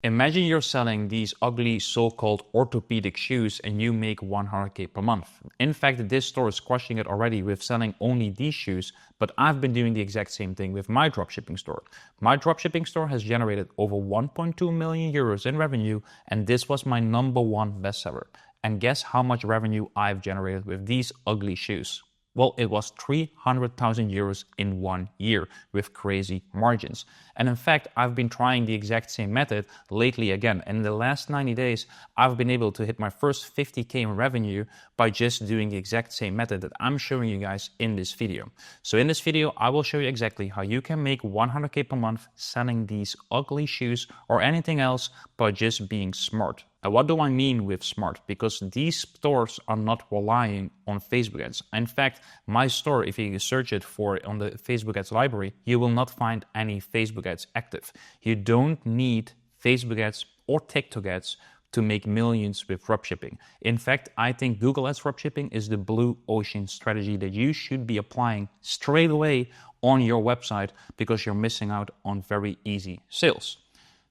Imagine you're selling these ugly so-called orthopedic shoes and you make 100K per month. In fact, this store is crushing it already with selling only these shoes, but I've been doing the exact same thing with my dropshipping store. My dropshipping store has generated over 1.2 million euros in revenue, and this was my #1 bestseller. And guess how much revenue I've generated with these ugly shoes? Well, it was 300,000 euros in 1 year with crazy margins. And in fact, I've been trying the exact same method lately again. And in the last 90 days, I've been able to hit my first 50K in revenue by just doing the exact same method that I'm showing you guys in this video. So in this video, I will show you exactly how you can make 100K per month selling these ugly shoes or anything else by just being smart. And what do I mean with smart? Because these stores are not relying on Facebook ads. In fact, my store, if you search it for on the Facebook ads library, you will not find any Facebook ads active. You don't need Facebook ads or TikTok ads to make millions with dropshipping. In fact, I think Google Ads dropshipping is the blue ocean strategy that you should be applying straight away on your website because you're missing out on very easy sales.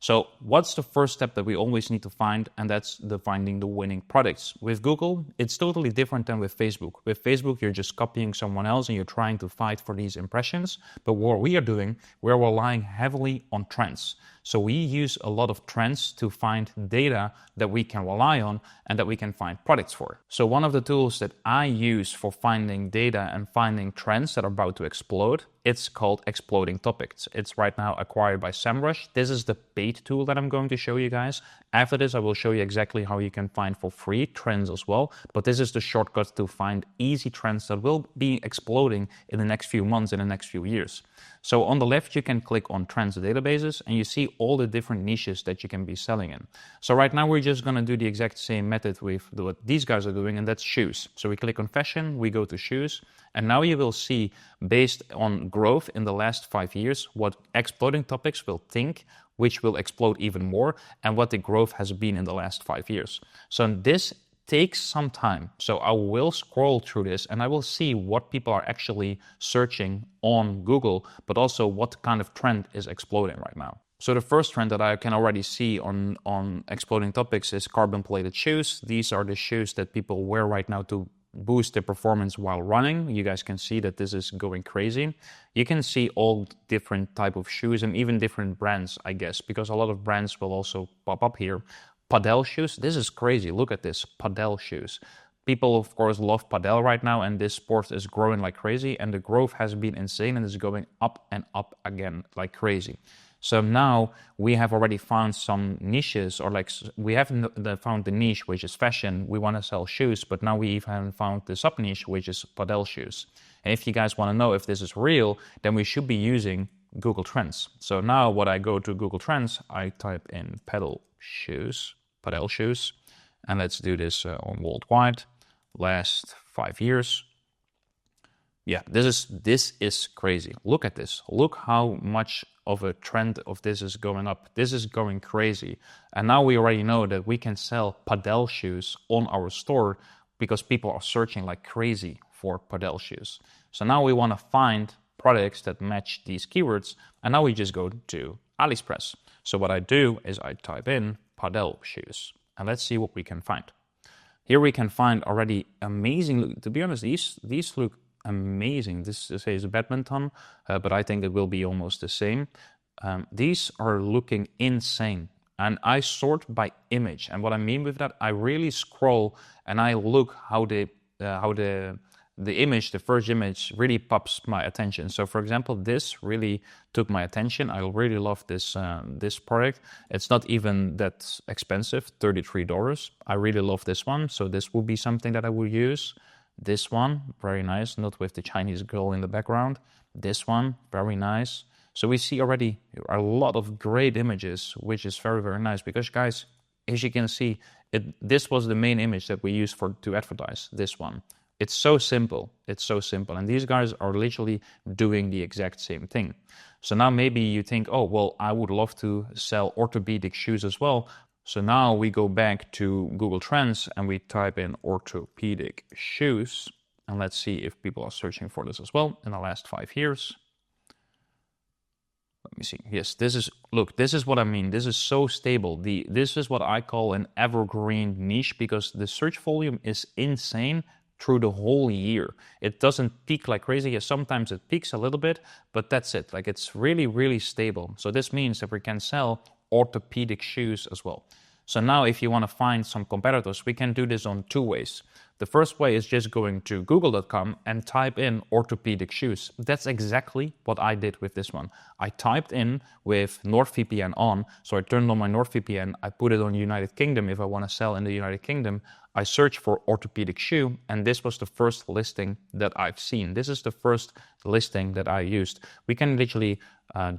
So what's the first step that we always need to find? And that's finding the winning products. With Google, it's totally different than with Facebook. With Facebook, you're just copying someone else and you're trying to fight for these impressions. But what we are doing, we're relying heavily on trends. So we use a lot of trends to find data that we can rely on and that we can find products for. So one of the tools that I use for finding data and finding trends that are about to explode, it's called Exploding Topics. It's right now acquired by SEMrush. This is the paid tool that I'm going to show you guys. After this, I will show you exactly how you can find for free trends as well. But this is the shortcut to find easy trends that will be exploding in the next few months, in the next few years. So on the left, you can click on trends databases and you see all the different niches that you can be selling in. So right now, we're just going to do the exact same method with what these guys are doing, and that's shoes. So we click on fashion, we go to shoes, and now you will see, based on growth in the last 5 years, what Exploding Topics will think, which will explode even more, and what the growth has been in the last 5 years. So this takes some time. So I will scroll through this and I will see what people are actually searching on Google, but also what kind of trend is exploding right now. So the first trend that I can already see on Exploding Topics is carbon-plated shoes. These are the shoes that people wear right now to boost their performance while running. You guys can see that this is going crazy. You can see all different type of shoes and even different brands, I guess, because a lot of brands will also pop up here. Padel shoes, this is crazy. Look at this, Padel shoes. People, of course, love padel right now, and this sport is growing like crazy, and the growth has been insane and is going up and up again like crazy. So now we have already found some niches, or like we haven't found the niche, which is fashion. We want to sell shoes, but now we even haven't found the sub niche, which is padel shoes. And if you guys want to know if this is real, then we should be using Google Trends. So now what I go to Google Trends, I type in padel shoes, and let's do this on worldwide, last 5 years. Yeah, this is crazy. Look at this. Look how much of a trend of this is going up. This is going crazy. And now we already know that we can sell padel shoes on our store because people are searching like crazy for padel shoes. So now we want to find products that match these keywords. And now we just go to AliExpress. So what I do is I type in padel shoes and let's see what we can find. Here we can find already amazing, to be honest, these look amazing. This says badminton, but I think it will be almost the same. These are looking insane. And I sort by image. And what I mean with that, I really scroll and I look how the image, the first image, really pops my attention. So for example, this really took my attention. I really love this this product. It's not even that expensive, $33. I really love this one. So this would be something that I would use. This one, very nice, not with the Chinese girl in the background. This one, very nice. So we see already a lot of great images, which is very, very nice. Because guys, as you can see, this was the main image that we used to advertise, this one. It's so simple. It's so simple. And these guys are literally doing the exact same thing. So now maybe you think, oh, well, I would love to sell orthopedic shoes as well. So now we go back to Google Trends and we type in orthopedic shoes. And let's see if people are searching for this as well in the last 5 years. Let me see. Yes, this is, look, this is what I mean. This is so stable. This is what I call an evergreen niche because the search volume is insane through the whole year. It doesn't peak like crazy. Yes, sometimes it peaks a little bit, but that's it. Like it's really, really stable. So this means that we can sell orthopedic shoes as well. So now if you want to find some competitors, we can do this on two ways. The first way is just going to google.com and type in orthopedic shoes. That's exactly what I did with this one. I typed in with NordVPN on, so I turned on my NordVPN, I put it on United Kingdom if I want to sell in the United Kingdom. I searched for orthopedic shoe, and this was the first listing that I've seen. This is the first listing that I used. We can literally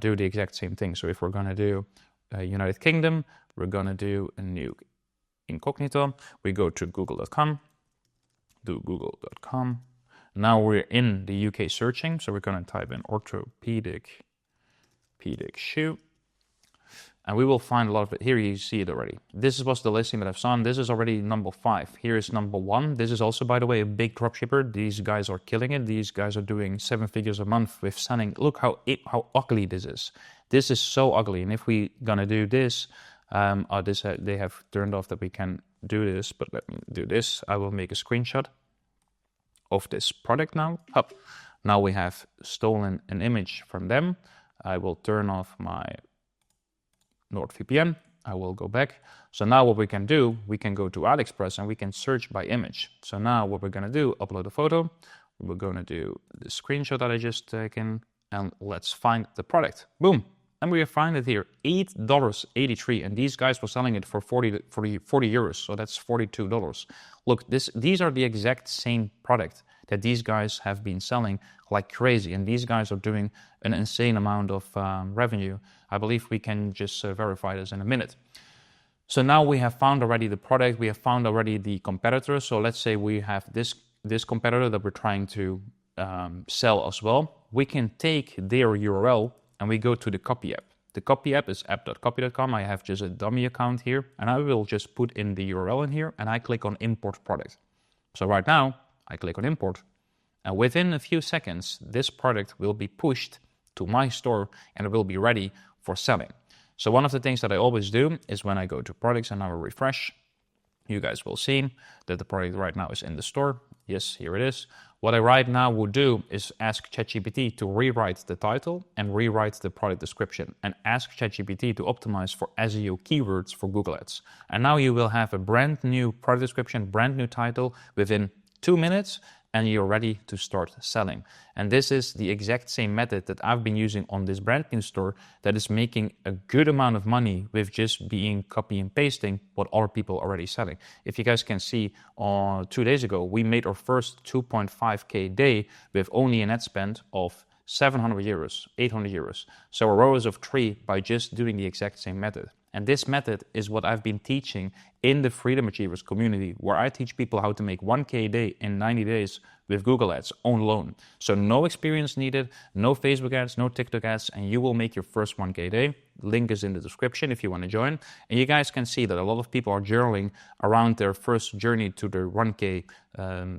do the exact same thing. So if we're going to do United Kingdom, we're going to do a new incognito. We go to google.com, do google.com. Now we're in the UK searching, so we're going to type in orthopedic shoe. And we will find a lot of it. Here you see it already. This was the listing that I've seen. This is already number 5. Here is number 1. This is also, by the way, a big dropshipper. These guys are killing it. These guys are doing 7 figures a month with selling. Look how ugly this is. This is so ugly. And if we gonna do this, they have turned off that we can do this. But let me do this. I will make a screenshot of this product now. Up. Now we have stolen an image from them. I will turn off my NordVPN. I will go back. So now what we can do, we can go to AliExpress and we can search by image. So now what we're going to do, upload a photo. We're going to do the screenshot that I just taken and let's find the product. Boom. And we find it here, $8.83. And these guys were selling it for 40 euros. So that's $42. Look, these are the exact same product that these guys have been selling like crazy. And these guys are doing an insane amount of revenue. I believe we can just verify this in a minute. So now we have found already the product. We have found already the competitor. So let's say we have this competitor that we're trying to sell as well. We can take their URL and we go to the copy app. The copy app is app.copy.com. I have just a dummy account here and I will just put in the URL in here and I click on import product. So right now I click on import and within a few seconds, this product will be pushed to my store and it will be ready for selling. So one of the things that I always do is when I go to products and I will refresh, you guys will see that the product right now is in the store. Yes, here it is. What I right now would do is ask ChatGPT to rewrite the title and rewrite the product description and ask ChatGPT to optimize for SEO keywords for Google Ads. And now you will have a brand new product description, brand new title within 2 minutes and you're ready to start selling. And this is the exact same method that I've been using on this brand new store that is making a good amount of money with just being copy and pasting what other people are already selling. If you guys can see, 2 days ago, we made our first 2.5K day with only an ad spend of 700 euros, 800 euros. So a ROAS of 3 by just doing the exact same method. And this method is what I've been teaching in the Freedom Achievers community, where I teach people how to make 1K a day in 90 days with Google Ads on loan. So no experience needed, no Facebook ads, no TikTok ads, and you will make your first 1K a day. Link is in the description if you want to join. And you guys can see that a lot of people are journaling around their first journey to their 1K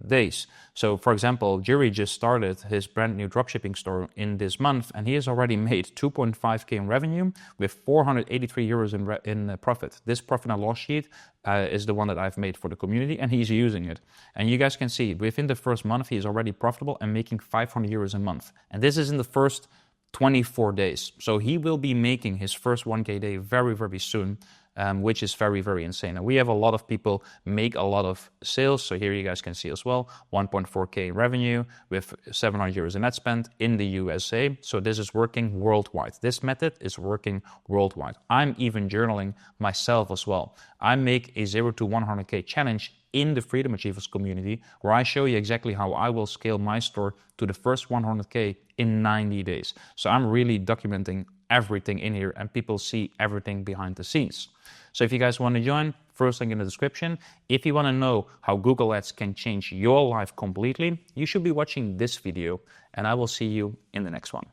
days. So for example, Jerry just started his brand new dropshipping store in this month, and he has already made 2.5K in revenue with 483 euros in profit. This profit and loss sheet is the one that I've made for the community, and he's using it. And you guys can see within the first month, he is already profitable and making 500 euros a month. And this is in the first 24 days. So he will be making his first 1K day very, very soon, which is very, very insane. And we have a lot of people make a lot of sales. So here you guys can see as well, 1.4K in revenue with 700 euros in ad spend in the USA. So this is working worldwide. This method is working worldwide. I'm even journaling myself as well. I make a 0 to 100K challenge in the Freedom Achievers community, where I show you exactly how I will scale my store to the first 100K in 90 days. So I'm really documenting everything in here and people see everything behind the scenes. So if you guys want to join, first link in the description. If you want to know how Google Ads can change your life completely, you should be watching this video and I will see you in the next one.